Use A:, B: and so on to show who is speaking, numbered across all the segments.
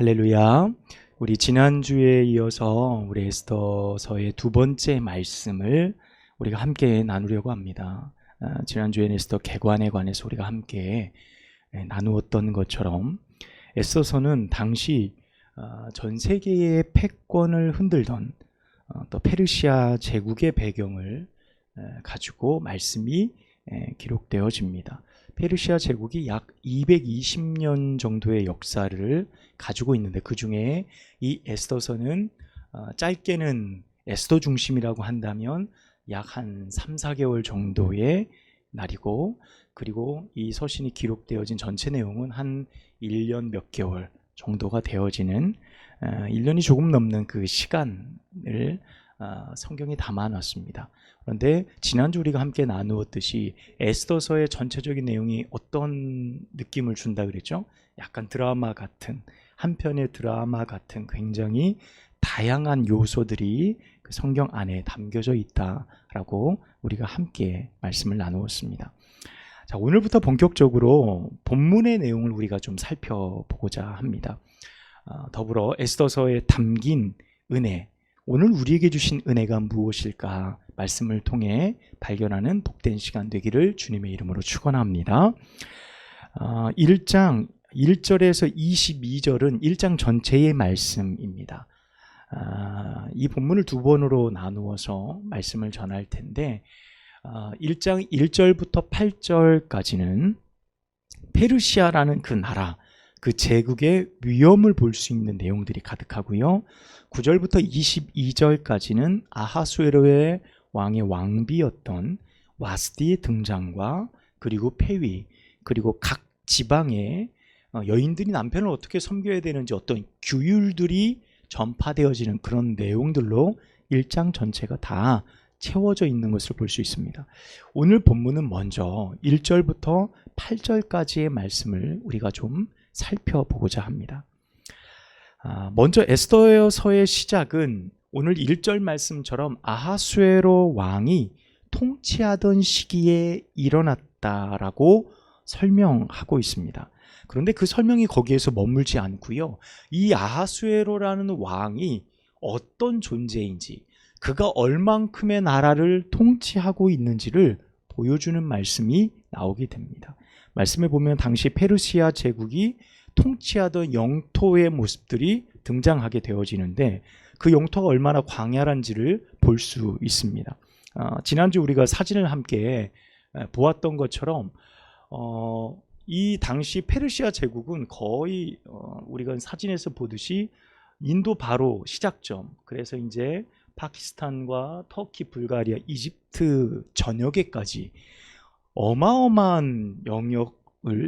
A: 할렐루야. 우리 지난주에 이어서 우리 에스더서의 두 번째 말씀을 우리가 함께 나누려고 합니다. 지난주에는 에스더 개관에 관해서 우리가 함께 나누었던 것처럼 에스더서는 당시 전 세계의 패권을 흔들던 또 페르시아 제국의 배경을 가지고 말씀이 기록되어집니다. 페르시아 제국이 약 220년 정도의 역사를 가지고 있는데 그 중에 이 에스더서는 짧게는 에스더 중심이라고 한다면 약 한 3, 4개월 정도의 날이고, 그리고 이 서신이 기록되어진 전체 내용은 한 1년 몇 개월 정도가 되어지는 1년이 조금 넘는 그 시간을 성경에 담아놨습니다. 그런데 지난주 우리가 함께 나누었듯이 에스더서의 전체적인 내용이 어떤 느낌을 준다 그랬죠? 약간 드라마 같은, 한편의 드라마 같은 굉장히 다양한 요소들이 그 성경 안에 담겨져 있다라고 우리가 함께 말씀을 나누었습니다. 자, 오늘부터 본격적으로 본문의 내용을 우리가 좀 살펴보고자 합니다. 더불어 에스더서에 담긴 은혜, 오늘 우리에게 주신 은혜가 무엇일까 말씀을 통해 발견하는 복된 시간 되기를 주님의 이름으로 축원합니다. 1장 1절에서 22절은 1장 전체의 말씀입니다. 이 본문을 두 번으로 나누어서 말씀을 전할 텐데 1장 1절부터 8절까지는 페르시아라는 그 나라, 그 제국의 위엄을 볼 수 있는 내용들이 가득하고요. 9절부터 22절까지는 아하수에로의 왕의 왕비였던 와스디의 등장과 그리고 폐위, 그리고 각 지방의 여인들이 남편을 어떻게 섬겨야 되는지 어떤 규율들이 전파되어지는 그런 내용들로 1장 전체가 다 채워져 있는 것을 볼 수 있습니다. 오늘 본문은 먼저 1절부터 8절까지의 말씀을 우리가 좀 살펴보고자 합니다. 먼저 에스더서의 시작은 오늘 1절 말씀처럼 아하수에로 왕이 통치하던 시기에 일어났다라고 설명하고 있습니다. 그런데 그 설명이 거기에서 머물지 않고요. 이 아하수에로라는 왕이 어떤 존재인지, 그가 얼만큼의 나라를 통치하고 있는지를 보여주는 말씀이 나오게 됩니다. 말씀에 보면 당시 페르시아 제국이 통치하던 영토의 모습들이 등장하게 되어지는데 그 영토가 얼마나 광활한지를 볼 수 있습니다. 지난주 우리가 사진을 함께 보았던 것처럼 이 당시 페르시아 제국은 거의 우리가 사진에서 보듯이 인도 바로 시작점, 그래서 이제 파키스탄과 터키, 불가리아, 이집트 전역에까지 어마어마한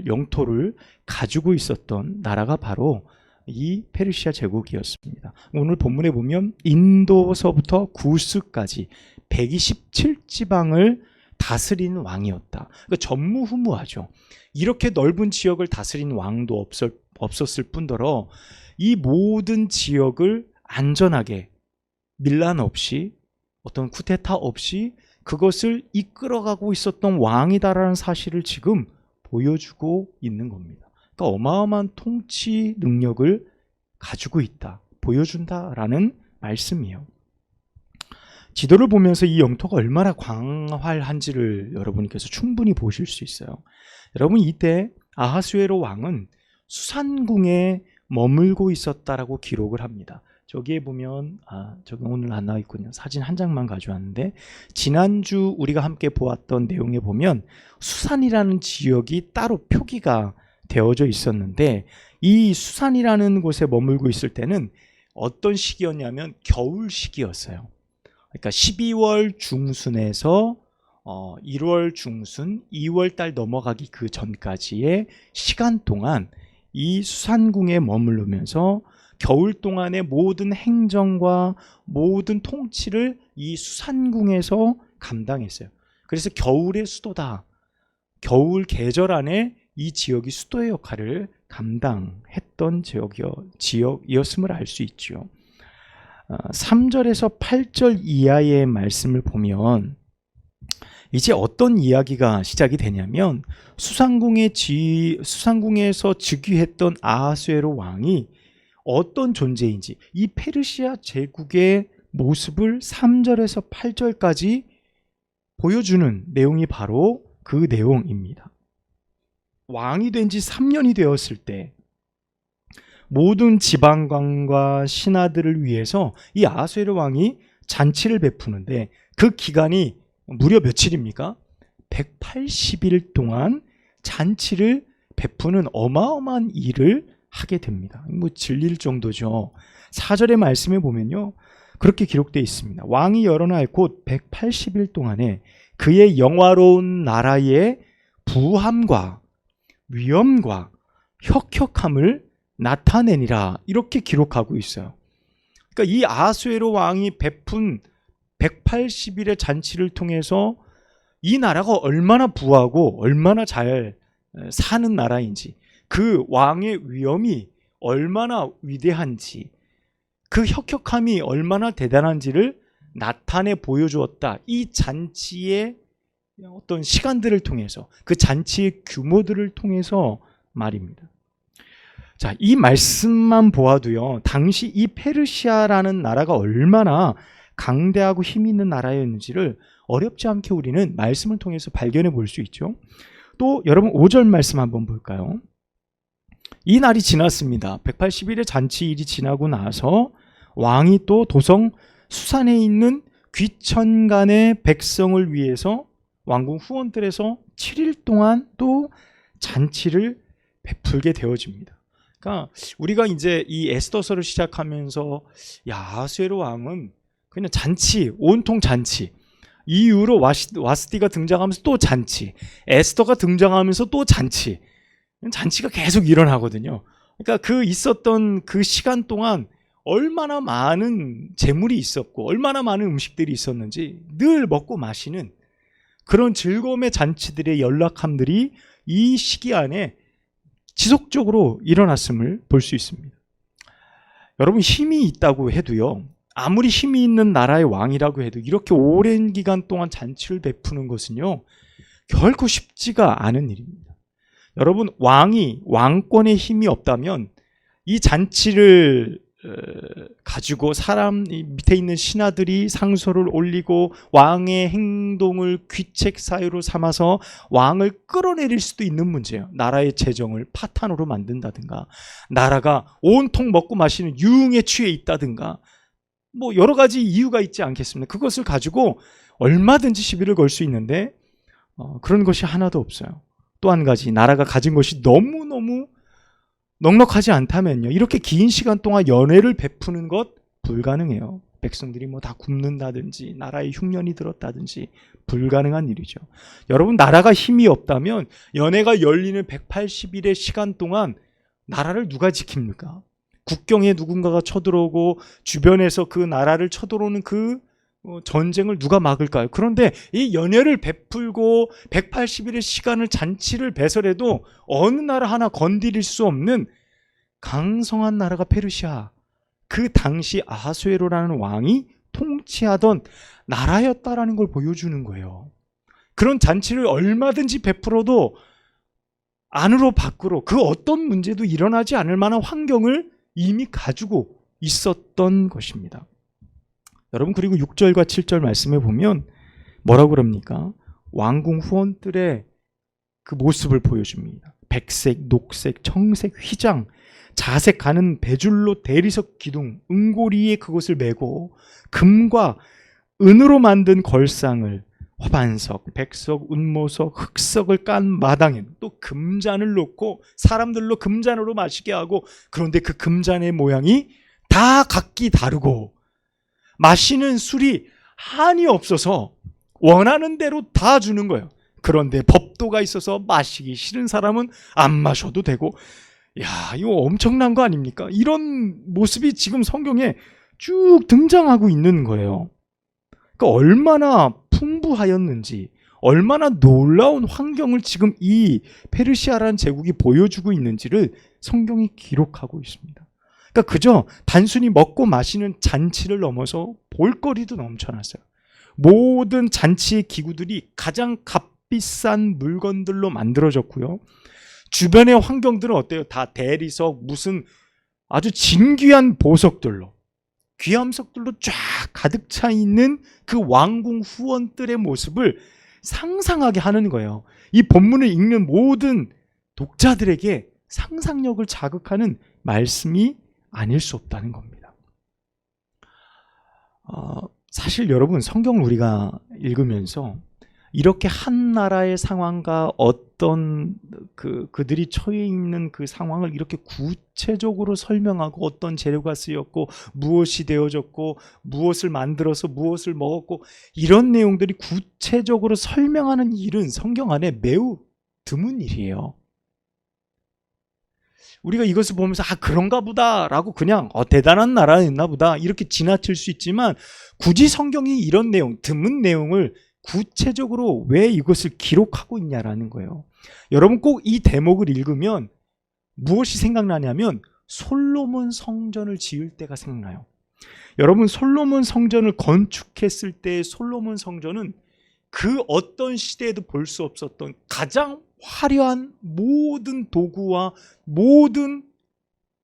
A: 영토를 가지고 있었던 나라가 바로 이 페르시아 제국이었습니다. 오늘 본문에 보면 인도서부터 구스까지 127지방을 다스리는 왕이었다. 그러니까 전무후무하죠. 이렇게 넓은 지역을 다스리는 왕도 없었을 뿐더러 이 모든 지역을 안전하게 밀란 없이 어떤 쿠데타 없이 그것을 이끌어가고 있었던 왕이다라는 사실을 지금 보여주고 있는 겁니다. 그러니까 어마어마한 통치 능력을 가지고 있다, 보여준다라는 말씀이에요. 지도를 보면서 이 영토가 얼마나 광활한지를 여러분께서 충분히 보실 수 있어요. 여러분, 이때 아하수에로 왕은 수산궁에 머물고 있었다라고 기록을 합니다. 저기에 보면 저기 오늘 안 나와 있군요. 사진 한 장만 가져왔는데 지난주 우리가 함께 보았던 내용에 보면 수산이라는 지역이 따로 표기가 되어져 있었는데 이 수산이라는 곳에 머물고 있을 때는 어떤 시기였냐면 겨울 시기였어요. 그러니까 12월 중순에서 1월 중순, 2월 달 넘어가기 그 전까지의 시간 동안 이 수산궁에 머무르면서 겨울 동안의 모든 행정과 모든 통치를 이 수산궁에서 감당했어요. 그래서 겨울의 수도다. 겨울 계절 안에 이 지역이 수도의 역할을 감당했던 지역이었음을 알 수 있죠. 3절에서 8절 이하의 말씀을 보면 이제 어떤 이야기가 시작이 되냐면 수산궁에서 즉위했던 아하수에로 왕이 어떤 존재인지 이 페르시아 제국의 모습을 3절에서 8절까지 보여주는 내용이 바로 그 내용입니다. 왕이 된 지 3년이 되었을 때 모든 지방관과 신하들을 위해서 이 아하수에로 왕이 잔치를 베푸는데 그 기간이 무려 며칠입니까? 180일 동안 잔치를 베푸는 어마어마한 일을 하게 됩니다. 뭐 질릴 정도죠. 4절의 말씀에 보면요, 그렇게 기록되어 있습니다. 왕이 여러 날 곧 180일 동안에 그의 영화로운 나라의 부함과 위엄과 혁혁함을 나타내니라, 이렇게 기록하고 있어요. 그러니까 이 아하수에로 왕이 베푼 180일의 잔치를 통해서 이 나라가 얼마나 부하고 얼마나 잘 사는 나라인지, 그 왕의 위엄이 얼마나 위대한지, 그 혁혁함이 얼마나 대단한지를 나타내 보여주었다. 이 잔치의 어떤 시간들을 통해서, 그 잔치의 규모들을 통해서 말입니다. 자, 이 말씀만 보아도요, 당시 이 페르시아라는 나라가 얼마나 강대하고 힘 있는 나라였는지를 어렵지 않게 우리는 말씀을 통해서 발견해 볼 수 있죠. 또 여러분 5절 말씀 한번 볼까요? 이 날이 지났습니다. 180일의 잔치일이 지나고 나서 왕이 또 도성 수산에 있는 귀천간의 백성을 위해서 왕궁 후원들에서 7일 동안 또 잔치를 베풀게 되어집니다. 그러니까 우리가 이제 이 에스더서를 시작하면서 야, 아하수에로 왕은 그냥 잔치, 온통 잔치, 이후로 와스티가 등장하면서 또 잔치, 에스더가 등장하면서 또 잔치, 잔치가 계속 일어나거든요. 그러니까 그 있었던 그 시간 동안 얼마나 많은 재물이 있었고 얼마나 많은 음식들이 있었는지 늘 먹고 마시는 그런 즐거움의 잔치들의 연락함들이 이 시기 안에 지속적으로 일어났음을 볼 수 있습니다. 여러분, 힘이 있다고 해도요, 아무리 힘이 있는 나라의 왕이라고 해도 이렇게 오랜 기간 동안 잔치를 베푸는 것은요, 결코 쉽지가 않은 일입니다. 여러분, 왕권의 힘이 없다면 이 잔치를 가지고 사람 밑에 있는 신하들이 상소를 올리고 왕의 행동을 귀책 사유로 삼아서 왕을 끌어내릴 수도 있는 문제예요. 나라의 재정을 파탄으로 만든다든가, 나라가 온통 먹고 마시는 유흥에 취해 있다든가, 뭐 여러 가지 이유가 있지 않겠습니까? 그것을 가지고 얼마든지 시비를 걸 수 있는데 그런 것이 하나도 없어요. 또 한 가지, 나라가 가진 것이 너무너무 넉넉하지 않다면요, 이렇게 긴 시간 동안 연회를 베푸는 것 불가능해요. 백성들이 뭐 다 굶는다든지 나라에 흉년이 들었다든지 불가능한 일이죠. 여러분, 나라가 힘이 없다면 연회가 열리는 180일의 시간 동안 나라를 누가 지킵니까? 국경에 누군가가 쳐들어오고 주변에서 그 나라를 쳐들어오는 그 전쟁을 누가 막을까요? 그런데 이 연회를 베풀고 180일의 시간을 잔치를 배설해도 어느 나라 하나 건드릴 수 없는 강성한 나라가 페르시아, 그 당시 아하수에로라는 왕이 통치하던 나라였다라는 걸 보여주는 거예요. 그런 잔치를 얼마든지 베풀어도 안으로 밖으로 그 어떤 문제도 일어나지 않을 만한 환경을 이미 가지고 있었던 것입니다. 여러분, 그리고 6절과 7절 말씀에 보면 뭐라고 그럽니까? 왕궁 후원들의 그 모습을 보여줍니다. 백색, 녹색, 청색, 휘장, 자색 가는 배줄로 대리석 기둥, 은고리에 그것을 메고 금과 은으로 만든 걸상을, 화반석, 백석, 운모석, 흑석을 깐 마당에 또 금잔을 놓고 사람들로 금잔으로 마시게 하고, 그런데 그 금잔의 모양이 다 각기 다르고 마시는 술이 한이 없어서 원하는 대로 다 주는 거예요. 그런데 법도가 있어서 마시기 싫은 사람은 안 마셔도 되고, 야, 이거 엄청난 거 아닙니까? 이런 모습이 지금 성경에 쭉 등장하고 있는 거예요. 그러니까 얼마나 풍부하였는지, 얼마나 놀라운 환경을 지금 이 페르시아라는 제국이 보여주고 있는지를 성경이 기록하고 있습니다. 그러니까 그저 단순히 먹고 마시는 잔치를 넘어서 볼거리도 넘쳐났어요. 모든 잔치의 기구들이 가장 값비싼 물건들로 만들어졌고요. 주변의 환경들은 어때요? 다 대리석, 무슨 아주 진귀한 보석들로, 귀함석들로 쫙 가득 차 있는 그 왕궁 후원들의 모습을 상상하게 하는 거예요. 이 본문을 읽는 모든 독자들에게 상상력을 자극하는 말씀이 아닐 수 없다는 겁니다. 사실 여러분, 성경을 우리가 읽으면서 이렇게 한 나라의 상황과 어떤 그들이 처해 있는 그 상황을 이렇게 구체적으로 설명하고, 어떤 재료가 쓰였고 무엇이 되어졌고 무엇을 만들어서 무엇을 먹었고, 이런 내용들이 구체적으로 설명하는 일은 성경 안에 매우 드문 일이에요. 우리가 이것을 보면서 그런가 보다 라고 그냥 대단한 나라였나 보다 이렇게 지나칠 수 있지만, 굳이 성경이 이런 내용, 드문 내용을 구체적으로 왜 이것을 기록하고 있냐라는 거예요. 여러분, 꼭 이 대목을 읽으면 무엇이 생각나냐면 솔로몬 성전을 지을 때가 생각나요. 여러분, 솔로몬 성전을 건축했을 때 솔로몬 성전은 그 어떤 시대에도 볼 수 없었던 가장 화려한 모든 도구와 모든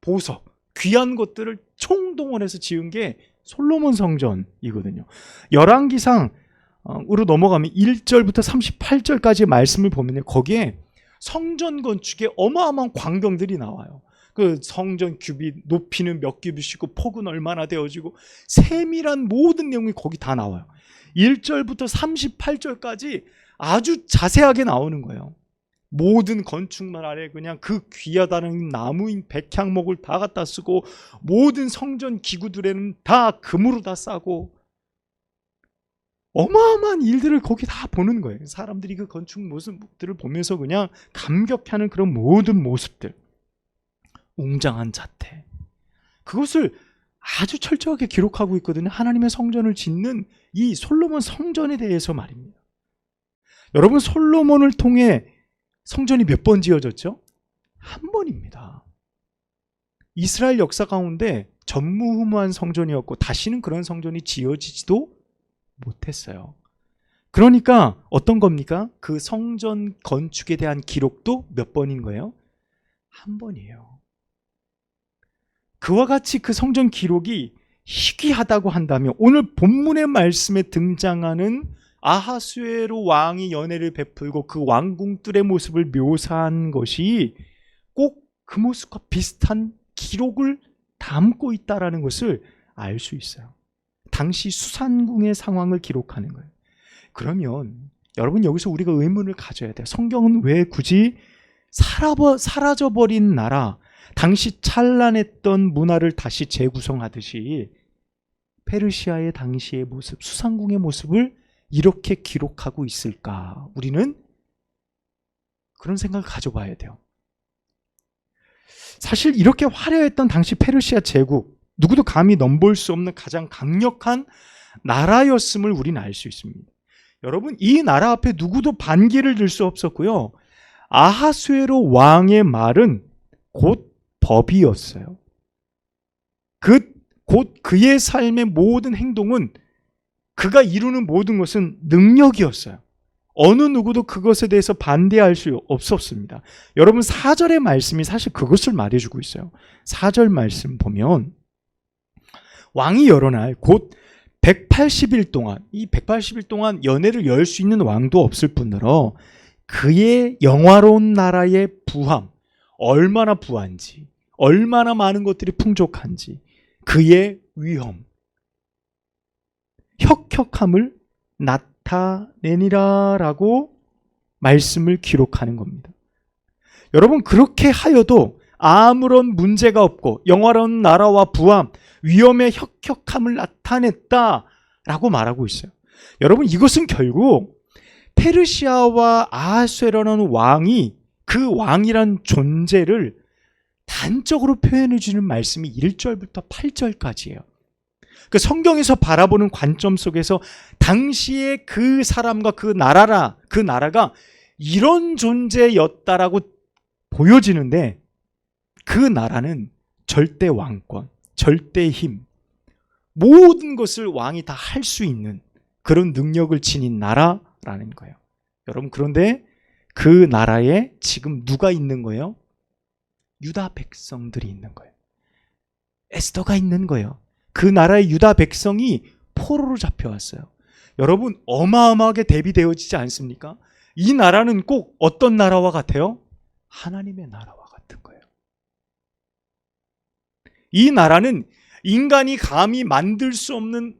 A: 보석, 귀한 것들을 총동원해서 지은 게 솔로몬 성전이거든요. 열왕기상 으로 넘어가면 1절부터 38절까지의 말씀을 보면 거기에 성전 건축에 어마어마한 광경들이 나와요. 그 성전 규빗, 높이는 몇 규빗이고 폭은 얼마나 되어지고, 세밀한 모든 내용이 거기 다 나와요. 1절부터 38절까지 아주 자세하게 나오는 거예요. 모든 건축물 아래 그냥 그 귀하다는 나무인 백향목을 다 갖다 쓰고, 모든 성전 기구들에는 다 금으로 다 싸고, 어마어마한 일들을 거기 다 보는 거예요. 사람들이 그 건축 모습들을 보면서 그냥 감격하는 그런 모든 모습들, 웅장한 자태, 그것을 아주 철저하게 기록하고 있거든요. 하나님의 성전을 짓는 이 솔로몬 성전에 대해서 말입니다. 여러분, 솔로몬을 통해 성전이 몇 번 지어졌죠? 한 번입니다. 이스라엘 역사 가운데 전무후무한 성전이었고 다시는 그런 성전이 지어지지도 못했어요. 그러니까 어떤 겁니까? 그 성전 건축에 대한 기록도 몇 번인 거예요? 한 번이에요. 그와 같이 그 성전 기록이 희귀하다고 한다면, 오늘 본문의 말씀에 등장하는 아하수에로 왕이 연회를 베풀고 그 왕궁들의 모습을 묘사한 것이 꼭 그 모습과 비슷한 기록을 담고 있다는 것을 알 수 있어요. 당시 수산궁의 상황을 기록하는 거예요. 그러면 여러분, 여기서 우리가 의문을 가져야 돼요. 성경은 왜 굳이 사라져버린 나라, 당시 찬란했던 문화를 다시 재구성하듯이 페르시아의 당시의 모습, 수산궁의 모습을 이렇게 기록하고 있을까? 우리는 그런 생각을 가져봐야 돼요. 사실 이렇게 화려했던 당시 페르시아 제국, 누구도 감히 넘볼 수 없는 가장 강력한 나라였음을 우리는 알 수 있습니다. 여러분, 이 나라 앞에 누구도 반기를 들 수 없었고요. 아하수에로 왕의 말은 곧 법이었어요. 곧 그의 삶의 모든 행동은, 그가 이루는 모든 것은 능력이었어요. 어느 누구도 그것에 대해서 반대할 수 없었습니다. 여러분, 4절의 말씀이 사실 그것을 말해주고 있어요. 4절 말씀 보면 왕이 여러 날 곧 180일 동안, 이 180일 동안 연회를 열 수 있는 왕도 없을 뿐더러 그의 영화로운 나라의 부함, 얼마나 부한지, 얼마나 많은 것들이 풍족한지, 그의 위험, 혁혁함을 나타내니라라고 말씀을 기록하는 겁니다. 여러분, 그렇게 하여도 아무런 문제가 없고 영화로운 나라와 부함, 위엄의 혁혁함을 나타냈다라고 말하고 있어요. 여러분, 이것은 결국 페르시아와 아하수에로라는 왕이, 그 왕이란 존재를 단적으로 표현해 주는 말씀이 1절부터 8절까지예요. 그 성경에서 바라보는 관점 속에서 당시의 그 사람과 그 나라가 이런 존재였다라고 보여지는데, 그 나라는 절대 왕권, 절대 힘, 모든 것을 왕이 다 할 수 있는 그런 능력을 지닌 나라라는 거예요. 여러분, 그런데 그 나라에 지금 누가 있는 거예요? 유다 백성들이 있는 거예요. 에스더가 있는 거예요. 그 나라의 유다 백성이 포로로 잡혀왔어요. 여러분, 어마어마하게 대비되어지지 않습니까? 이 나라는 꼭 어떤 나라와 같아요? 하나님의 나라와 같은 거예요. 이 나라는 인간이 감히 만들 수 없는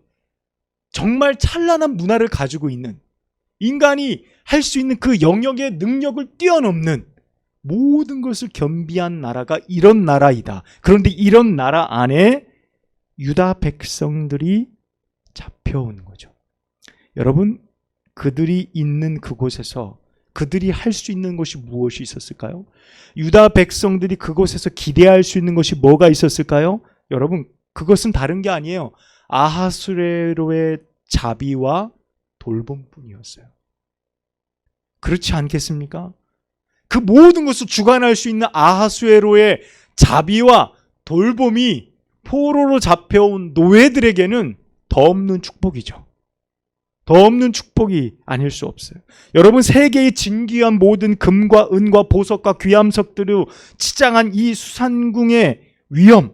A: 정말 찬란한 문화를 가지고 있는, 인간이 할 수 있는 그 영역의 능력을 뛰어넘는 모든 것을 겸비한 나라가 이런 나라이다. 그런데 이런 나라 안에 유다 백성들이 잡혀온 거죠. 여러분, 그들이 있는 그곳에서 그들이 할 수 있는 것이 무엇이 있었을까요? 유다 백성들이 그곳에서 기대할 수 있는 것이 뭐가 있었을까요? 여러분, 그것은 다른 게 아니에요. 아하수에로의 자비와 돌봄뿐이었어요. 그렇지 않겠습니까? 그 모든 것을 주관할 수 있는 아하수에로의 자비와 돌봄이 포로로 잡혀온 노예들에게는 더 없는 축복이죠. 더 없는 축복이 아닐 수 없어요. 여러분, 세계의 진귀한 모든 금과 은과 보석과 귀암석들로 치장한 이 수산궁의 위엄,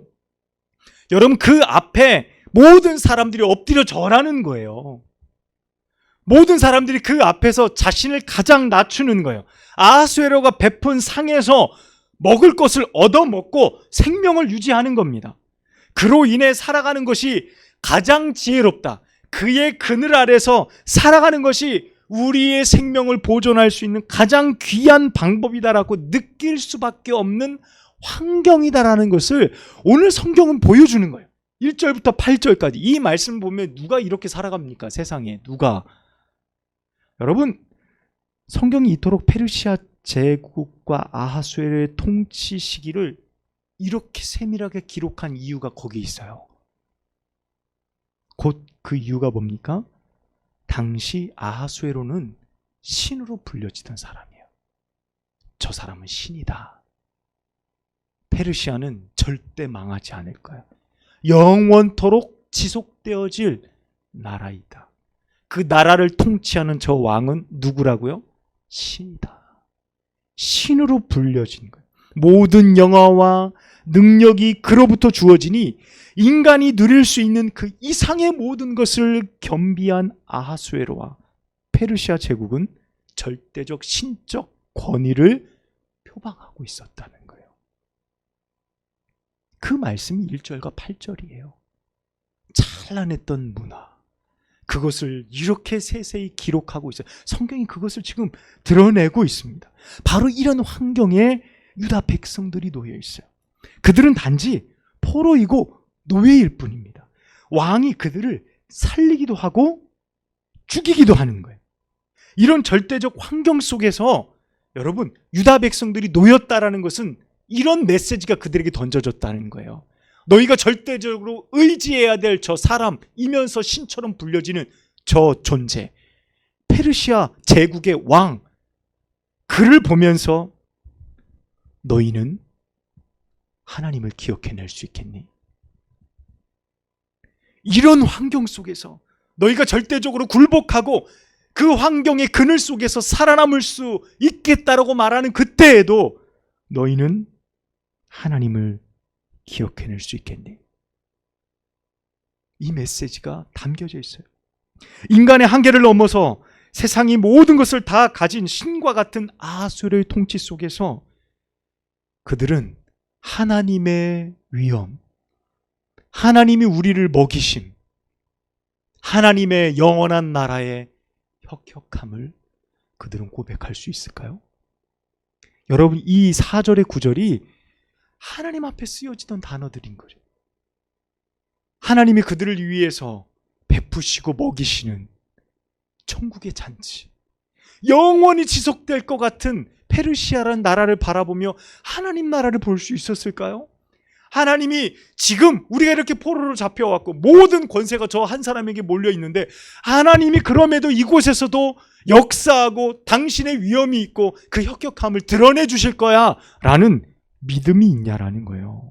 A: 여러분, 그 앞에 모든 사람들이 엎드려 절하는 거예요. 모든 사람들이 그 앞에서 자신을 가장 낮추는 거예요. 아하수에로가 베푼 상에서 먹을 것을 얻어먹고 생명을 유지하는 겁니다. 그로 인해 살아가는 것이 가장 지혜롭다. 그의 그늘 아래서 살아가는 것이 우리의 생명을 보존할 수 있는 가장 귀한 방법이다라고 느낄 수밖에 없는 환경이다라는 것을 오늘 성경은 보여주는 거예요. 1절부터 8절까지 이 말씀 보면 누가 이렇게 살아갑니까? 세상에 누가? 여러분, 성경이 이토록 페르시아 제국과 아하수에로의 통치 시기를 이렇게 세밀하게 기록한 이유가 거기 있어요. 곧 그 이유가 뭡니까? 당시 아하수에로는 신으로 불려지던 사람이에요. 저 사람은 신이다. 페르시아는 절대 망하지 않을 거야. 영원토록 지속되어질 나라이다. 그 나라를 통치하는 저 왕은 누구라고요? 신이다. 신으로 불려진 거예요. 모든 영화와 능력이 그로부터 주어지니 인간이 누릴 수 있는 그 이상의 모든 것을 겸비한 아하수에로와 페르시아 제국은 절대적 신적 권위를 표방하고 있었다는 거예요. 그 말씀이 1절과 8절이에요. 찬란했던 문화, 그것을 이렇게 세세히 기록하고 있어요. 성경이 그것을 지금 드러내고 있습니다. 바로 이런 환경에 유다 백성들이 놓여 있어요. 그들은 단지 포로이고 노예일 뿐입니다. 왕이 그들을 살리기도 하고 죽이기도 하는 거예요. 이런 절대적 환경 속에서 여러분, 유다 백성들이 놓였다라는 것은 이런 메시지가 그들에게 던져졌다는 거예요. 너희가 절대적으로 의지해야 될 저 사람이면서 신처럼 불려지는 저 존재, 페르시아 제국의 왕, 그를 보면서 너희는 하나님을 기억해낼 수 있겠니? 이런 환경 속에서 너희가 절대적으로 굴복하고 그 환경의 그늘 속에서 살아남을 수 있겠다라고 말하는 그때에도 너희는 하나님을 기억해낼 수 있겠니? 이 메시지가 담겨져 있어요. 인간의 한계를 넘어서 세상이 모든 것을 다 가진 신과 같은 아하수에로의 통치 속에서 그들은 하나님의 위엄, 하나님이 우리를 먹이심, 하나님의 영원한 나라의 혁혁함을 그들은 고백할 수 있을까요? 여러분, 이 4절의 9절이 하나님 앞에 쓰여지던 단어들인 거죠. 하나님이 그들을 위해서 베푸시고 먹이시는 천국의 잔치, 영원히 지속될 것 같은 페르시아라는 나라를 바라보며 하나님 나라를 볼 수 있었을까요? 하나님이 지금 우리가 이렇게 포로로 잡혀왔고 모든 권세가 저 한 사람에게 몰려 있는데 하나님이 그럼에도 이곳에서도 역사하고 당신의 위엄이 있고 그 혁혁함을 드러내 주실 거야 라는 믿음이 있냐라는 거예요.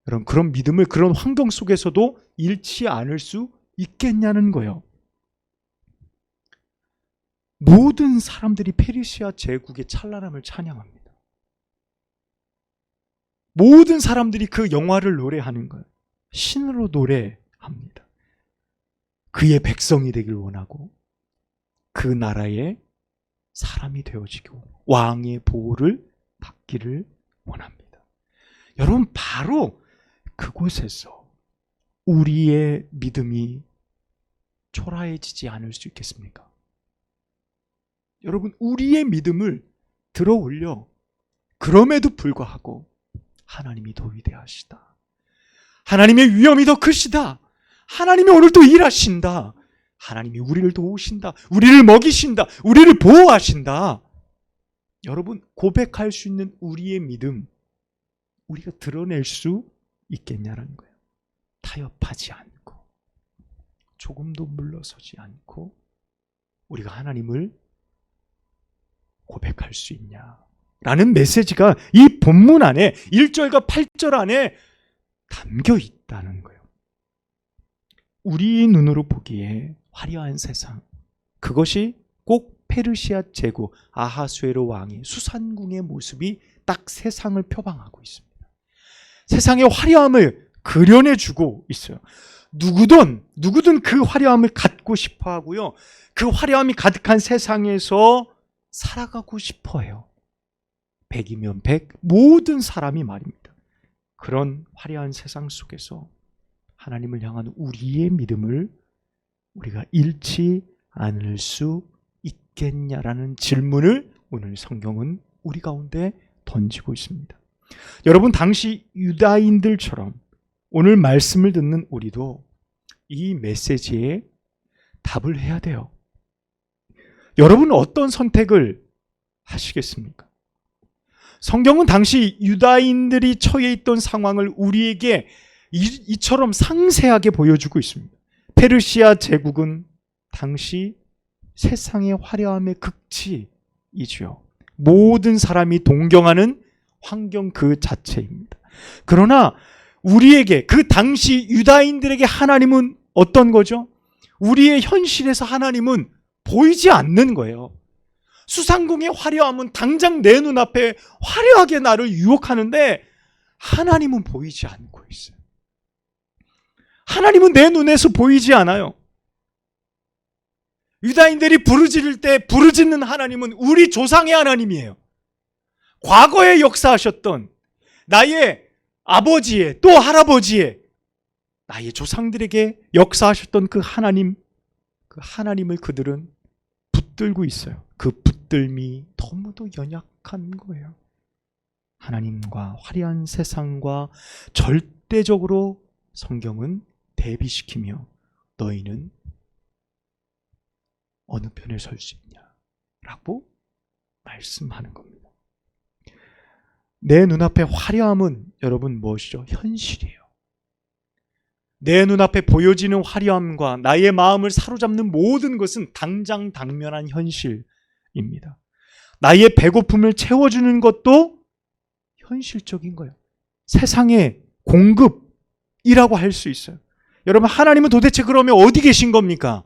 A: 여러분, 그런 믿음을 그런 환경 속에서도 잃지 않을 수 있겠냐는 거예요. 모든 사람들이 페르시아 제국의 찬란함을 찬양합니다. 모든 사람들이 그 영화를 노래하는 거예요. 신으로 노래합니다. 그의 백성이 되길 원하고 그 나라의 사람이 되어지고 왕의 보호를 받기를 원합니다. 여러분, 바로 그곳에서 우리의 믿음이 초라해지지 않을 수 있겠습니까? 여러분, 우리의 믿음을 들어 올려 그럼에도 불구하고 하나님이 더 위대하시다. 하나님의 위엄이 더 크시다. 하나님이 오늘 또 일하신다. 하나님이 우리를 도우신다. 우리를 먹이신다. 우리를 보호하신다. 여러분, 고백할 수 있는 우리의 믿음, 우리가 드러낼 수 있겠냐라는 거예요. 타협하지 않고, 조금도 물러서지 않고 우리가 하나님을 고백할 수 있냐라는 메시지가 이 본문 안에 1절과 8절 안에 담겨 있다는 거예요. 우리 눈으로 보기에 화려한 세상, 그것이 꼭 페르시아 제국 아하수에로 왕의 수산궁의 모습이 딱 세상을 표방하고 있습니다. 세상의 화려함을 그려내주고 있어요. 누구든 그 화려함을 갖고 싶어 하고요. 그 화려함이 가득한 세상에서 살아가고 싶어 해요. 100이면 100, 모든 사람이 말입니다. 그런 화려한 세상 속에서 하나님을 향한 우리의 믿음을 우리가 잃지 않을 수 있겠냐라는 질문을 오늘 성경은 우리 가운데 던지고 있습니다. 여러분, 당시 유다인들처럼 오늘 말씀을 듣는 우리도 이 메시지에 답을 해야 돼요. 여러분은 어떤 선택을 하시겠습니까? 성경은 당시 유다인들이 처해 있던 상황을 우리에게 이처럼 상세하게 보여주고 있습니다. 페르시아 제국은 당시 세상의 화려함의 극치이지요. 모든 사람이 동경하는 환경 그 자체입니다. 그러나 우리에게, 그 당시 유다인들에게 하나님은 어떤 거죠? 우리의 현실에서 하나님은 보이지 않는 거예요. 수상궁의 화려함은 당장 내 눈앞에 화려하게 나를 유혹하는데 하나님은 보이지 않고 있어요. 하나님은 내 눈에서 보이지 않아요. 유다인들이 부르짖을 때 부르짖는 하나님은 우리 조상의 하나님이에요. 과거에 역사하셨던 나의 아버지의 또 할아버지의 나의 조상들에게 역사하셨던 그 하나님을 그들은 붙들고 있어요. 그 붙들미 너무도 연약한 거예요. 하나님과 화려한 세상과 절대적으로 성경은 대비시키며 너희는 어느 편에 설 수 있냐라고 말씀하는 겁니다. 내 눈앞에 화려함은 여러분 무엇이죠? 현실이에요. 내 눈앞에 보여지는 화려함과 나의 마음을 사로잡는 모든 것은 당장 당면한 현실입니다. 나의 배고픔을 채워주는 것도 현실적인 거예요. 세상의 공급이라고 할 수 있어요. 여러분, 하나님은 도대체 그러면 어디 계신 겁니까?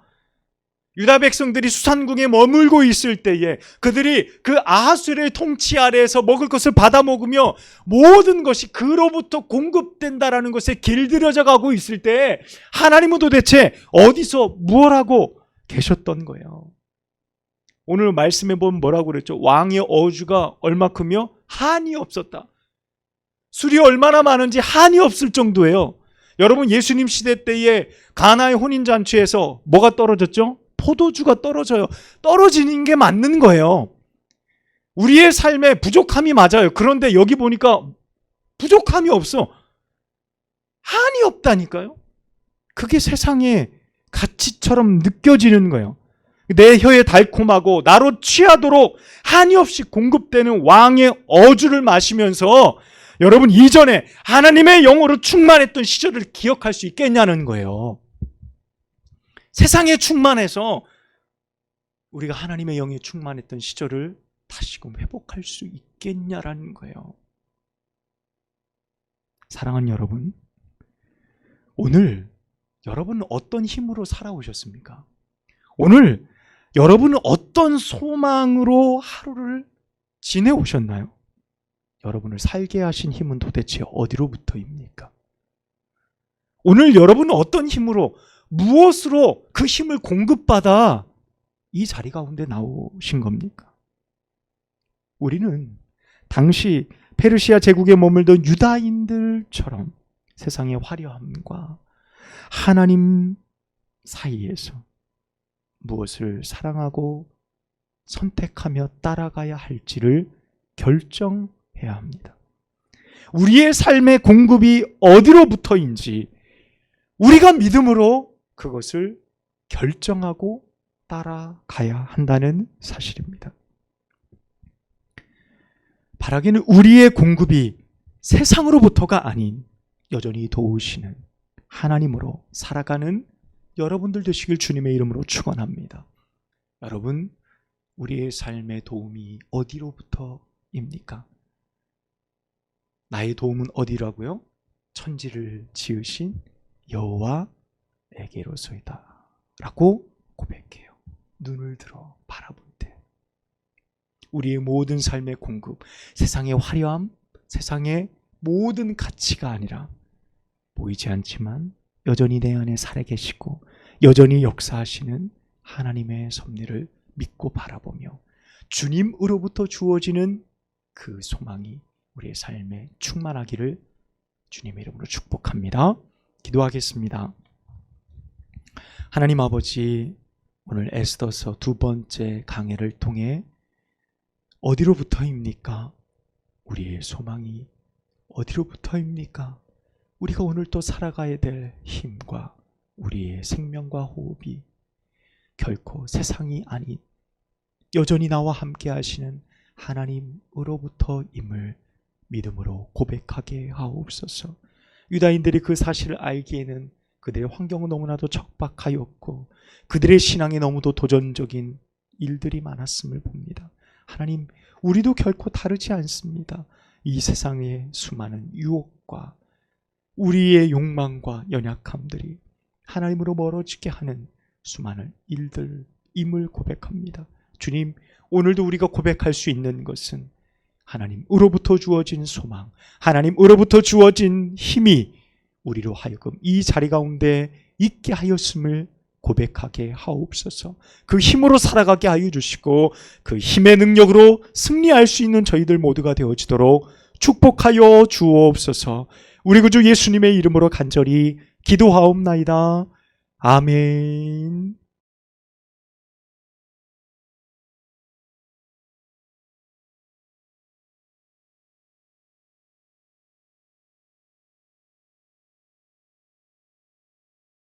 A: 유다 백성들이 수산궁에 머물고 있을 때에 그들이 그 아하수르의 통치 아래에서 먹을 것을 받아 먹으며 모든 것이 그로부터 공급된다라는 것에 길들여져 가고 있을 때 하나님은 도대체 어디서 무엇 하고 계셨던 거예요? 오늘 말씀해 보면 뭐라고 그랬죠? 왕의 어주가 얼마큼요? 한이 없었다. 술이 얼마나 많은지 한이 없을 정도예요. 여러분, 예수님 시대 때에 가나의 혼인잔치에서 뭐가 떨어졌죠? 포도주가 떨어져요. 떨어지는 게 맞는 거예요. 우리의 삶에 부족함이 맞아요. 그런데 여기 보니까 부족함이 없어. 한이 없다니까요. 그게 세상의 가치처럼 느껴지는 거예요. 내 혀에 달콤하고 나로 취하도록 한이 없이 공급되는 왕의 어주를 마시면서 여러분, 이전에 하나님의 영으로 충만했던 시절을 기억할 수 있겠냐는 거예요. 세상에 충만해서 우리가 하나님의 영에 충만했던 시절을 다시금 회복할 수 있겠냐라는 거예요. 사랑하는 여러분, 오늘 여러분은 어떤 힘으로 살아오셨습니까? 오늘 여러분은 어떤 소망으로 하루를 지내오셨나요? 여러분을 살게 하신 힘은 도대체 어디로부터입니까? 오늘 여러분은 어떤 힘으로, 무엇으로 그 힘을 공급받아 이 자리 가운데 나오신 겁니까? 우리는 당시 페르시아 제국에 머물던 유다인들처럼 세상의 화려함과 하나님 사이에서 무엇을 사랑하고 선택하며 따라가야 할지를 결정해야 합니다. 우리의 삶의 공급이 어디로부터인지 우리가 믿음으로 그것을 결정하고 따라가야 한다는 사실입니다. 바라기는 우리의 공급이 세상으로부터가 아닌 여전히 도우시는 하나님으로 살아가는 여러분들 되시길 주님의 이름으로 축원합니다. 여러분, 우리의 삶의 도움이 어디로부터입니까? 나의 도움은 어디라고요? 천지를 지으신 여호와에게로소이다 라고 고백해요. 눈을 들어 바라볼 때 우리의 모든 삶의 공급, 세상의 화려함, 세상의 모든 가치가 아니라 보이지 않지만 여전히 내 안에 살아계시고 여전히 역사하시는 하나님의 섭리를 믿고 바라보며 주님으로부터 주어지는 그 소망이 우리의 삶에 충만하기를 주님의 이름으로 축복합니다. 기도하겠습니다. 하나님 아버지, 오늘 에스더서 두 번째 강해를 통해 어디로부터입니까? 우리의 소망이 어디로부터입니까? 우리가 오늘 또 살아가야 될 힘과 우리의 생명과 호흡이 결코 세상이 아닌 여전히 나와 함께 하시는 하나님으로부터임을 믿음으로 고백하게 하옵소서. 유다인들이 그 사실을 알기에는 그들의 환경은 너무나도 척박하였고 그들의 신앙에 너무도 도전적인 일들이 많았음을 봅니다. 하나님, 우리도 결코 다르지 않습니다. 이 세상의 수많은 유혹과 우리의 욕망과 연약함들이 하나님으로 멀어지게 하는 수많은 일들임을 고백합니다. 주님, 오늘도 우리가 고백할 수 있는 것은 하나님으로부터 주어진 소망, 하나님으로부터 주어진 힘이 우리로 하여금 이 자리 가운데 있게 하였음을 고백하게 하옵소서. 그 힘으로 살아가게 하여 주시고 그 힘의 능력으로 승리할 수 있는 저희들 모두가 되어지도록 축복하여 주옵소서. 우리 구주 예수님의 이름으로 간절히 기도하옵나이다. 아멘.